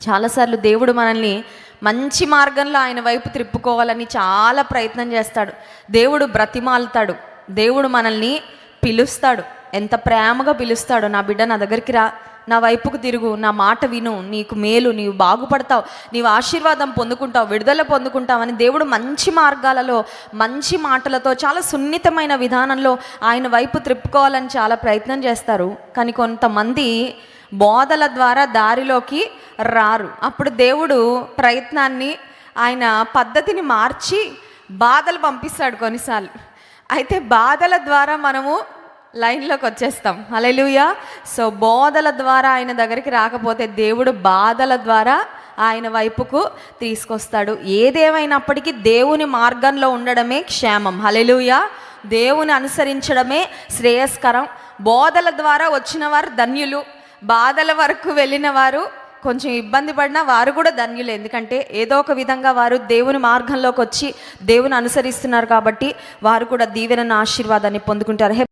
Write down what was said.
చాలాసార్లు దేవుడు మనల్ని మంచి మార్గంలో ఆయన వైపు త్రిప్పుకోవాలని చాలా ప్రయత్నం చేస్తాడు. దేవుడు బ్రతిమాలుతాడు, దేవుడు మనల్ని పిలుస్తాడు. ఎంత ప్రేమగా పిలుస్తాడు, నా బిడ్డ నా దగ్గరికి రా, నా వైపుకు తిరుగు, నా మాట విను, నీకు మేలు, నీవు బాగుపడతావు, నీవు ఆశీర్వాదం పొందుకుంటావు, విడుదల పొందుకుంటావు అని దేవుడు మంచి మార్గాలలో మంచి మాటలతో చాలా సున్నితమైన విధానంలో ఆయన వైపు త్రిప్పుకోవాలని చాలా ప్రయత్నం చేస్తారు. కానీ కొంతమంది బోధల ద్వారా దారిలోకి రారు. అప్పుడు దేవుడు ప్రయత్నాన్ని, ఆయన పద్ధతిని మార్చి బాధలు పంపిస్తాడు కొన్నిసార్లు. అయితే బాధల ద్వారా మనము లైన్లోకి వచ్చేస్తాం. హల్లెలూయా. సో బోధల ద్వారా ఆయన దగ్గరికి రాకపోతే దేవుడు బాధల ద్వారా ఆయన వైపుకు తీసుకొస్తాడు. ఏదేమైనప్పటికీ దేవుని మార్గంలో ఉండడమే క్షేమం. హల్లెలూయా. దేవుని అనుసరించడమే శ్రేయస్కరం. బోధల ద్వారా వచ్చిన వారు ధన్యులు, బాధల వరకు వెళ్ళిన వారు కొంచెం ఇబ్బంది పడినా వారు కూడా ధన్యులు. ఎందుకంటే ఏదో ఒక విధంగా వారు దేవుని మార్గంలోకి వచ్చి దేవుని అనుసరిస్తున్నారు కాబట్టి వారు కూడా దీవెనను ఆశీర్వాదాన్ని పొందుకుంటారు.